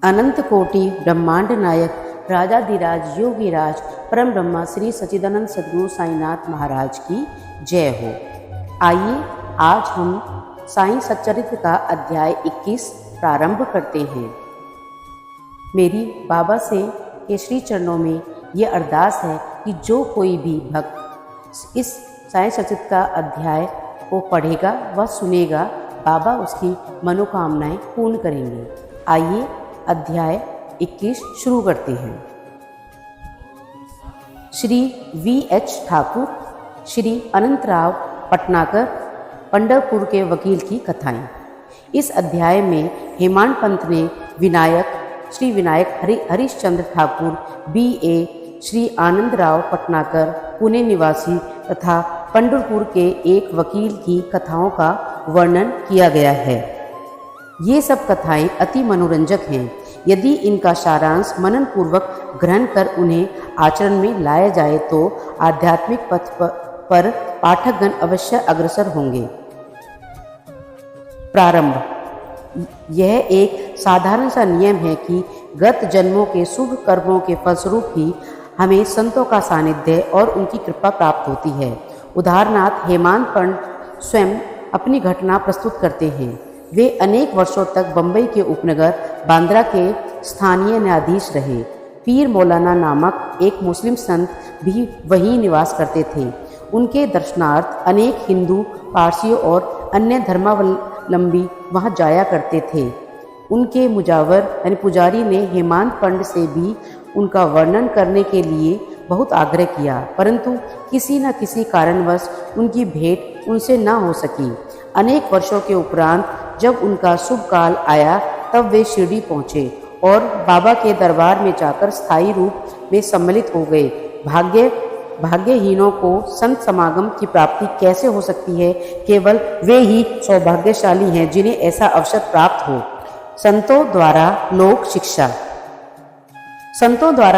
अनंत कोटि ब्रह्मांड नायक राजाधिराज योगीराज परम ब्रह्मा श्री सच्चिदानंद सद्गुरु साईनाथ महाराज की जय हो। आइए आज हम साईं सच्चरित्र का अध्याय 21 प्रारंभ करते हैं। मेरी बाबा से के श्री चरणों में ये अरदास है कि जो कोई भी भक्त इस साईं सच्चरित्र का अध्याय को पढ़ेगा व सुनेगा, बाबा उसकी मनोकामनाएं पूर्ण करेंगे। आइए अध्याय 21 शुरू करते हैं। श्री V.H. ठाकुर, श्री अनंतराव पटनाकर, पंढरपुर के वकील की कथाएं। इस अध्याय में हेमांत पंत ने श्री विनायक हरिश्चंद्र ठाकुर B.A., श्री आनंदराव पटनाकर पुणे निवासी तथा पंढरपुर के एक वकील की कथाओं का वर्णन किया गया है। ये सब कथाएं अति मनोरंजक हैं। यदि इनका सारांश मनन पूर्वक ग्रहण कर उन्हें आचरण में लाया जाए तो आध्यात्मिक पथ पर पाठकगण अवश्य अग्रसर होंगे। प्रारंभ। यह एक साधारण सा नियम है कि गत जन्मों के शुभ कर्मों के फलस्वरूप ही हमें संतों का सानिध्य और उनकी कृपा प्राप्त होती है। उदाहरणार्थ हेमांत पंत स्वयं अपनी घटना प्रस्तुत करते हैं। वे अनेक वर्षों तक बंबई के उपनगर बांद्रा के स्थानीय न्यायाधीश रहे। पीर मौलाना नामक एक मुस्लिम संत भी वहीं निवास करते थे। उनके दर्शनार्थ अनेक हिंदू, पारसियों और अन्य धर्मावलंबी वहां जाया करते थे। उनके मुजावर यानी पुजारी ने हेमांत पंत से भी उनका वर्णन करने के लिए बहुत आग्रह किया, परंतु किसी न किसी कारणवश उनकी भेंट उनसे न हो सकी। अनेक वर्षों के उपरांत जब उनका शुभ काल आया तब वे शिरडी पहुँचे और बाबा के दरबार में जाकर स्थायी रूप में सम्मिलित हो गए। भाग्यहीनों को संत समागम की प्राप्ति कैसे हो सकती है? केवल वे ही सौभाग्यशाली हैं जिन्हें ऐसा अवसर प्राप्त हो। संतों द्वारा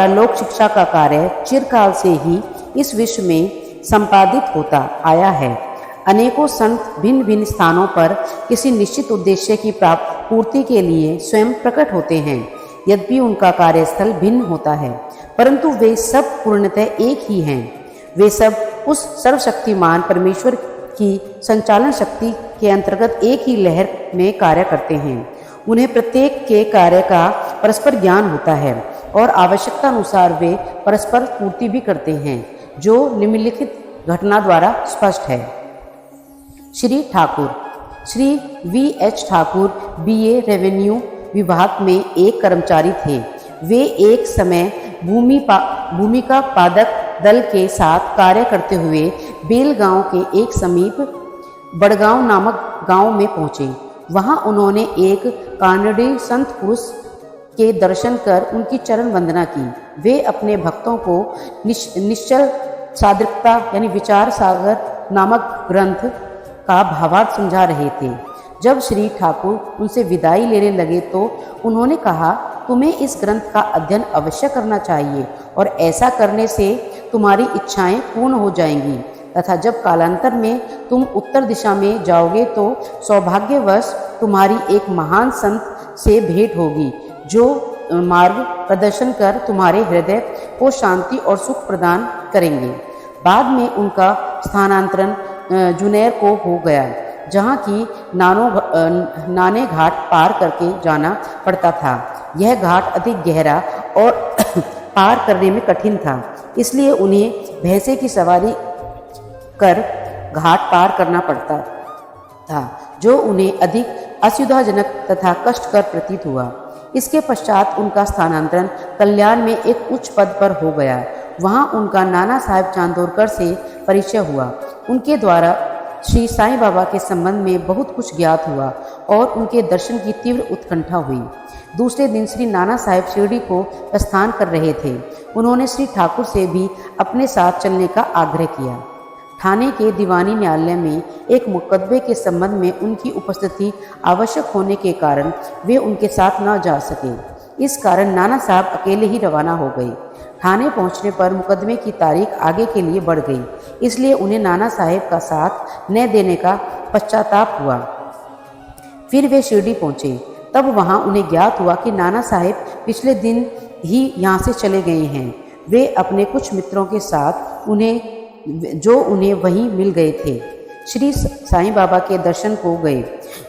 लोक शिक्षा का कार्य चिरकाल से ही इस विश्व में संपादित होता आया है। अनेकों संत भिन्न भिन्न स्थानों पर किसी निश्चित उद्देश्य की पूर्ति के लिए स्वयं प्रकट होते हैं। यद्यपि उनका कार्यस्थल भिन्न होता है, परंतु वे सब पूर्णतः एक ही हैं। वे सब उस सर्वशक्तिमान परमेश्वर की संचालन शक्ति के अंतर्गत एक ही लहर में कार्य करते हैं। उन्हें प्रत्येक के कार्य का परस्पर ज्ञान होता है और आवश्यकता अनुसार वे परस्पर पूर्ति भी करते हैं, जो निम्नलिखित घटना द्वारा स्पष्ट है। Shri Thakur, Shri V.H. Thakur B.A. Revenue विभाग में एक कर्मचारी थे। वे एक समय भूमिका पादक दल के साथ कार्य करते हुए बेलगांव के एक समीप बड़गांव नामक गांव में पहुंचे। वहां उन्होंने एक कानड़ी संत पुरुष के दर्शन कर उनकी चरण वंदना की। वे अपने भक्तों को निश्चल सादृकता यानी विचार सागर नामक ग्रंथ का भावार्थ समझा रहे थे। जब श्री ठाकुर उनसे विदाई लेने लगे तो उन्होंने कहा, तुम्हें इस ग्रंथ का अध्ययन अवश्य करना चाहिए और ऐसा करने से तुम्हारी इच्छाएं पूर्ण हो जाएंगी तथा जब कालांतर में तुम उत्तर दिशा में जाओगे तो सौभाग्यवश तुम्हारी एक महान संत से भेंट होगी, जो मार्ग प्रदर्शन कर तुम्हारे हृदय को शांति और सुख प्रदान करेंगे। बाद में उनका स्थानांतरण जुनैर को हो गया, जहाँ की नाने घाट पार करके जाना पड़ता था। यह घाट अधिक गहरा और पार करने में कठिन था, इसलिए उन्हें भैंसे की सवारी कर घाट पार करना पड़ता था, जो उन्हें अधिक असुविधाजनक तथा कष्टकर प्रतीत हुआ। इसके पश्चात उनका स्थानांतरण कल्याण में एक उच्च पद पर हो गया। वहाँ उनका नाना साहेब चांदोरकर से परिचय हुआ। उनके द्वारा श्री साईं बाबा के संबंध में बहुत कुछ ज्ञात हुआ और उनके दर्शन की तीव्र उत्कंठा हुई। दूसरे दिन श्री नाना साहेब शिरडी को प्रस्थान कर रहे थे। उन्होंने श्री ठाकुर से भी अपने साथ चलने का आग्रह किया। ठाणे के दीवानी न्यायालय में एक मुकदमे के संबंध में उनकी उपस्थिति आवश्यक होने के कारण वे उनके साथ न जा सके। इस कारण नाना साहब अकेले ही रवाना हो गए। ठाणे पहुंचने पर मुकदमे की तारीख आगे के लिए बढ़ गई, इसलिए उन्हें नाना साहेब का साथ न देने का पश्चाताप हुआ। फिर वे शिरडी पहुंचे। तब वहाँ उन्हें ज्ञात हुआ कि नाना साहेब पिछले दिन ही यहाँ से चले गए हैं। वे अपने कुछ मित्रों के साथ उन्हें वहीं मिल गए थे। श्री साईं बाबा के दर्शन को गए।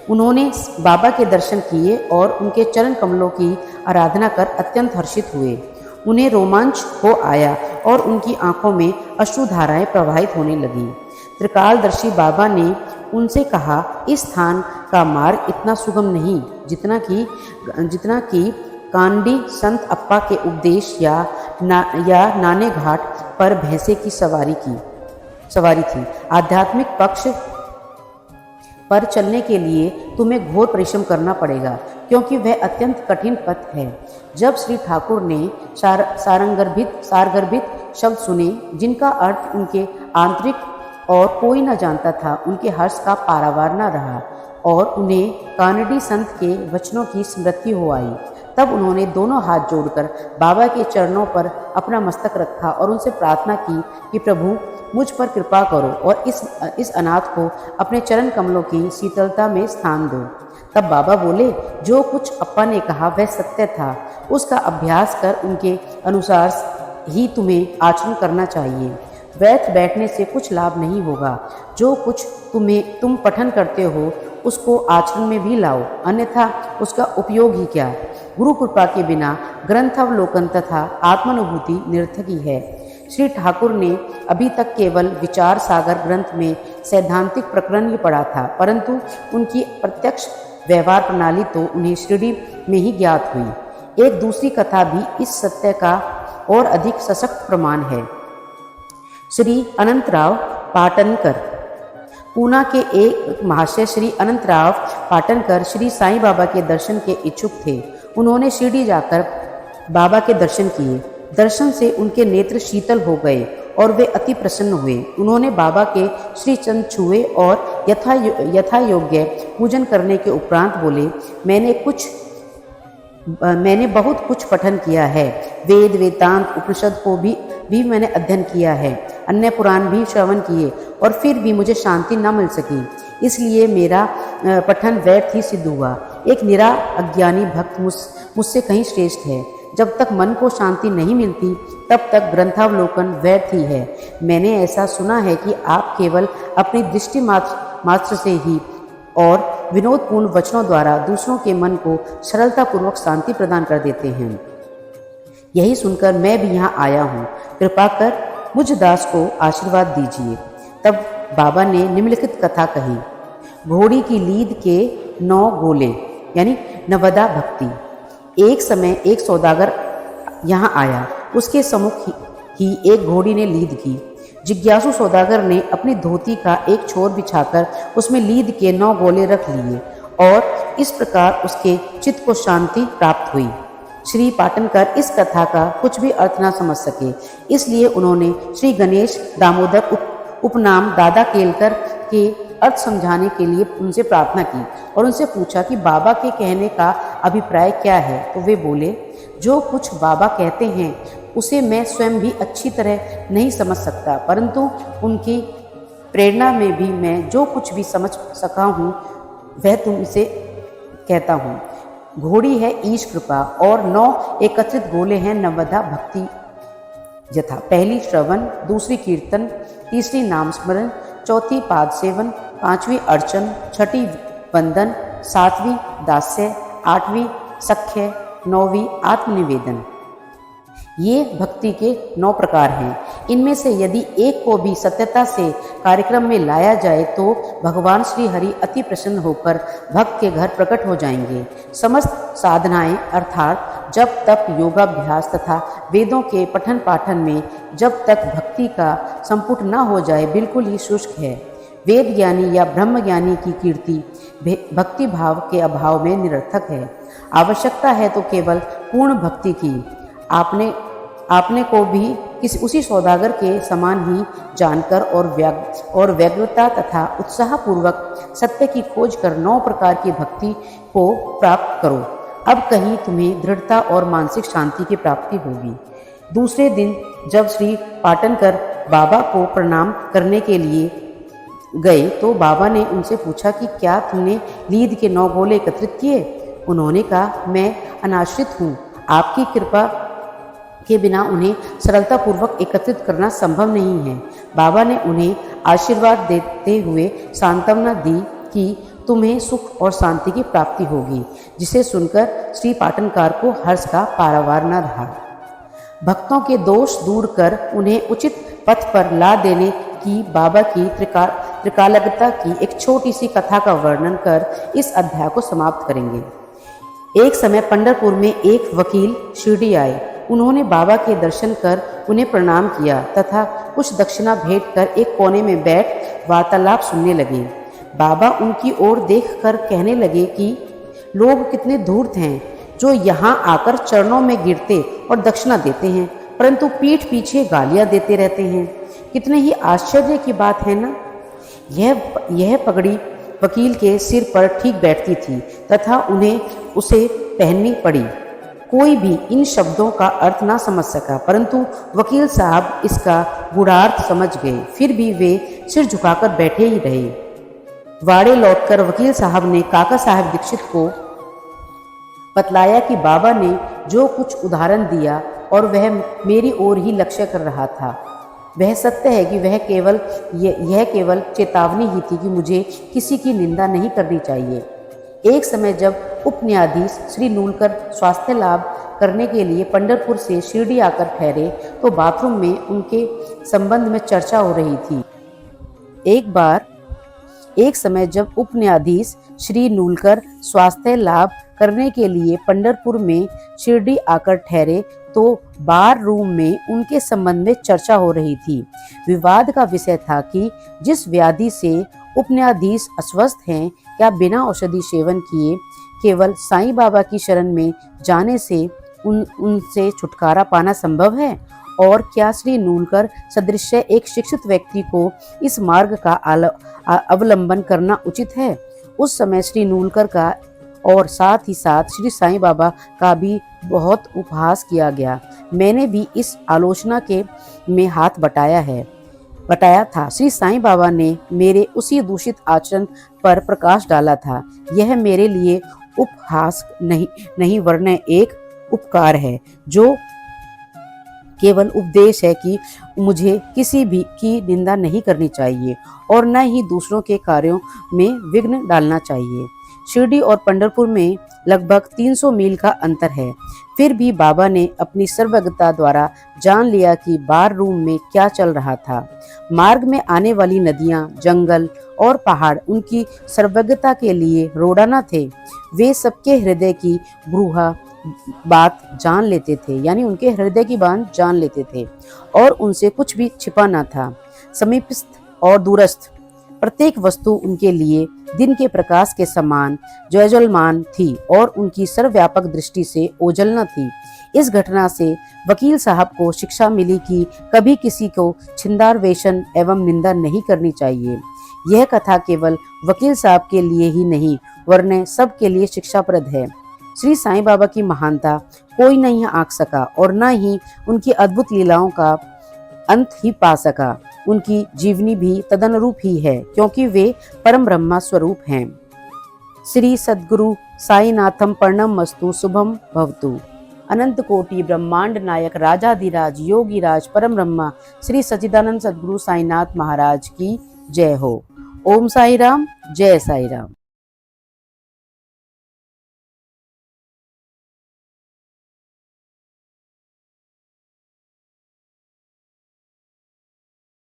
उन्होंने बाबा के दर्शन किए और उनके चरण कमलों की आराधना कर अत्यंत हर्षित हुए। उन्हें रोमांच हो आया और उनकी आंखों में अश्रुधाराएं प्रवाहित होने लगीं। त्रिकालदर्शी बाबा ने उनसे कहा, इस स्थान का मार्ग इतना सुगम नहीं जितना कि कांडी संत अप्पा के उपदेश या नाने घाट पर भैंसे की सवारी थी। आध्यात्मिक पक्ष पर चलने के लिए तुम्हें घोर परिश्रम करना पड़ेगा, क्योंकि वह अत्यंत कठिन पथ है। जब श्री ठाकुर ने सारगर्भित शब्द सुने, जिनका अर्थ उनके आंतरिक और कोई न जानता था, उनके हर्ष का पारावार न रहा और उन्हें कानडी संत के वचनों की स्मृति हो आई। तब उन्होंने दोनों हाथ जोड़कर बाबा के चरणों पर अपना मस्तक रखा और उनसे प्रार्थना की कि प्रभु मुझ पर कृपा करो और इस अनाथ को अपने चरण कमलों की शीतलता में स्थान दो। तब बाबा बोले, जो कुछ अप्पा ने कहा वह सत्य था। उसका अभ्यास कर उनके अनुसार ही तुम्हें आचरण करना चाहिए। व्यर्थ बैठने से कुछ लाभ नहीं होगा। जो कुछ तुम पठन करते हो उसको आचरण में भी लाओ, अन्यथा उसका उपयोग ही क्या। गुरु कृपा के बिना ग्रंथावलोकन तथा आत्मानुभूति निरर्थक ही है। श्री ठाकुर ने अभी तक केवल विचार सागर ग्रंथ में सैद्धांतिक प्रकरण ही पढ़ा था, परंतु उनकी प्रत्यक्ष व्यवहार प्रणाली तो उन्हें शिरडी में ही ज्ञात हुई। एक दूसरी कथा भी इस सत्य का और अधिक सशक्त प्रमाण है। श्री अनंतराव पाटनकर, पूना के एक महाशय श्री अनंतराव पाटनकर श्री साईं बाबा के दर्शन के इच्छुक थे। उन्होंने शिरडी जाकर बाबा के दर्शन किए। दर्शन से उनके नेत्र शीतल हो गए और वे अति प्रसन्न हुए। उन्होंने बाबा के श्री चंद छुए और यथा योग्य पूजन करने के उपरांत बोले, मैंने बहुत कुछ पठन किया है। वेद वेदांत उपनिषद को भी मैंने अध्ययन किया है, अन्य पुराण भी श्रवण किए और फिर भी मुझे शांति न मिल सकी। इसलिए मेरा पठन व्यर्थ ही सिद्ध हुआ। एक निरा अज्ञानी भक्त मुझसे कहीं श्रेष्ठ है। जब तक मन को शांति नहीं मिलती तब तक ग्रंथावलोकन व्यर्थ ही है। मैंने ऐसा सुना है कि आप केवल अपनी दृष्टि मात्र से ही और विनोदपूर्ण वचनों द्वारा दूसरों के मन को सरलतापूर्वक शांति प्रदान कर देते हैं। यही सुनकर मैं भी यहाँ आया हूँ। कृपा कर मुझ दास को आशीर्वाद दीजिए। तब बाबा ने निम्नलिखित कथा कही। घोड़ी की लीद के 9 गोले, यानी नवदा भक्ति। एक समय एक सौदागर यहाँ आया। उसके सम्मुख ही एक घोड़ी ने लीद की। जिज्ञासु सौदागर ने अपनी धोती का एक छोर बिछाकर उसमें लीद के 9 गोले रख लिए और इस प्रकार उसके चित्त को शांति प्राप्त हुई। श्री पाटनकर इस कथा का कुछ भी अर्थ न समझ सके, इसलिए उन्होंने श्री गणेश दामोदर उपनाम दादा केलकर के अर्थ समझाने के लिए उनसे प्रार्थना की और उनसे पूछा कि बाबा के कहने का अभिप्राय क्या है। तो वे बोले, जो कुछ बाबा कहते हैं उसे मैं स्वयं भी अच्छी तरह नहीं समझ सकता, परंतु उनकी प्रेरणा में भी मैं जो कुछ भी समझ सका हूँ वह तुमसे कहता हूँ। घोड़ी है ईश कृपा और 9 एकत्रित गोले हैं नवदा भक्ति यथा। पहली श्रवण, दूसरी कीर्तन, तीसरी नाम स्मरण, चौथी पाद सेवन, 5वीं अर्चन, 6ठी वंदन, 7वीं दास्य, 8वीं सख्य, 9वीं आत्मनिवेदन। ये भक्ति के 9 प्रकार हैं। इनमें से यदि एक को भी सत्यता से कार्यक्रम में लाया जाए तो भगवान श्री हरि अति प्रसन्न होकर भक्त के घर प्रकट हो जाएंगे। समस्त साधनाएं अर्थात जब तक योगाभ्यास तथा वेदों के पठन पाठन में जब तक भक्ति का संपुट न हो जाए बिल्कुल ही शुष्क है। वेद ज्ञानी या ब्रह्म ज्ञानी की कीर्ति भक्ति भाव के अभाव में निरर्थक है। आवश्यकता है तो केवल पूर्ण भक्ति की। आपने को भी उसी सौदागर के समान ही जानकर और व्यग्रता तथा उत्साहपूर्वक सत्य की खोज कर 9 प्रकार की भक्ति को प्राप्त करो। अब कहीं तुम्हें दृढ़ता और मानसिक शांति की प्राप्ति होगी। दूसरे दिन जब श्री पाटनकर बाबा को प्रणाम करने के लिए गए तो बाबा ने उनसे पूछा कि क्या तुमने लीद के 9 गोले एकत्रित किए। उन्होंने कहा, मैं अनाश्रित हूँ, आपकी कृपा के बिना उन्हें सरलतापूर्वक एकत्रित करना संभव नहीं है। बाबा ने उन्हें आशीर्वाद देते हुए सांत्वना दी कि तुम्हें सुख और शांति की प्राप्ति होगी, जिसे सुनकर श्री पाटनकार को हर्ष का पारावार न रहा। भक्तों के दोष दूर कर उन्हें उचित पथ पर ला देने की बाबा की त्रिकालज्ञता की एक छोटी सी कथा का वर्णन कर इस अध्याय को समाप्त करेंगे। एक समय पंढरपुर में एक वकील शिरडी आए। उन्होंने बाबा के दर्शन कर उन्हें प्रणाम किया तथा कुछ दक्षिणा भेंट कर एक कोने में बैठ वार्तालाप सुनने लगे। बाबा उनकी ओर देखकर कहने लगे कि लोग कितने धूर्त हैं, जो यहाँ आकर चरणों में गिरते और दक्षिणा देते हैं, परंतु पीठ पीछे गालियाँ देते रहते हैं। कितने ही आश्चर्य की बात है ना। यह पगड़ी वकील के सिर पर ठीक बैठती थी तथा उन्हें उसे पहननी पड़ी। कोई भी इन शब्दों का अर्थ ना समझ सका, परंतु वकील साहब इसका गूढ़ार्थ समझ गए। फिर भी वे सिर झुकाकर बैठे ही रहे। वाड़े लौटकर वकील साहब ने काका साहब दीक्षित को बतलाया कि बाबा ने जो कुछ उदाहरण दिया और वह मेरी ओर ही लक्ष्य कर रहा था, वह सत्य है कि यह केवल चेतावनी ही थी कि मुझे किसी की निंदा नहीं करनी चाहिए। एक समय जब उप न्यायाधीश श्री नूलकर स्वास्थ्य लाभ करने के लिए पंढरपुर से शिरडी आकर ठहरे तो बाथरूम में उनके संबंध में चर्चा हो रही थी। एक समय जब उप न्यायाधीश श्री नूलकर स्वास्थ्य लाभ करने के लिए पंढरपुर में शिरडी आकर ठहरे तो बार रूम में उनके संबंध में चर्चा हो रही थी। विवाद का विषय था कि जिस व्याधि से उप न्यायाधीश अस्वस्थ हैं, क्या बिना औषधि सेवन किए केवल साईं बाबा की शरण में जाने से उनसे छुटकारा पाना संभव है, और क्या श्री नूलकर सदृश एक शिक्षित व्यक्ति को इस मार्ग का अवलंबन करना उचित है। उस समय श्री नूलकर का और साथ ही साथ श्री साईं बाबा का भी बहुत उपहास किया गया। मैंने भी इस आलोचना के में हाथ बटाया था। श्री साईं बाबा ने मेरे उसी दूषित आचरण पर प्रकाश डाला था। यह मेरे लिए उपहास नहीं वरन एक उपकार है, जो केवल उपदेश है कि मुझे किसी भी की निंदा नहीं करनी चाहिए और न ही दूसरों के कार्यों में विघ्न डालना चाहिए। शिरडी और पंढरपुर में लगभग 300 मील का अंतर है। फिर भी बाबा ने अपनी सर्वज्ञता द्वारा जान लिया कि बार रूम में क्या चल रहा था। मार्ग में आने वाली नदियां, जंगल और पहाड़ उनकी सर्वज्ञता के लिए रोड़ाना थे। वे सबके हृदय की ब्रूहा बात जान लेते थे, यानी उनके हृदय की बात जान लेते थे और उनसे कुछ भी छिपा न था। समीपस्थ और दूरस्थ प्रत्येक वस्तु उनके लिए दिन के प्रकाश के समान ज्वलमान थी और उनकी सर्वव्यापक दृष्टि से ओझल न थी। इस घटना से वकील साहब को शिक्षा मिली कि कभी किसी को छिंदारवेशन एवं निंदा नहीं करनी चाहिए। यह कथा केवल वकील साहब के लिए ही नहीं वरन सब के लिए शिक्षाप्रद है। श्री साईं बाबा की महानता कोई नहीं आंक सका और न ही उनकी अद्भुत लीलाओं का अंत ही पा सका। उनकी जीवनी भी तदनुरूप ही है, क्योंकि वे परम ब्रह्मा स्वरूप हैं। श्री सद्गुरु साईनाथम प्रणमस्तु शुभम भवतु। अनंत कोटि ब्रह्मांड नायक राजाधिराज योगीराज परम ब्रह्मा श्री सच्चिदानंद सद्गुरु साईनाथ महाराज की जय हो। ओम साई राम, जय साई राम।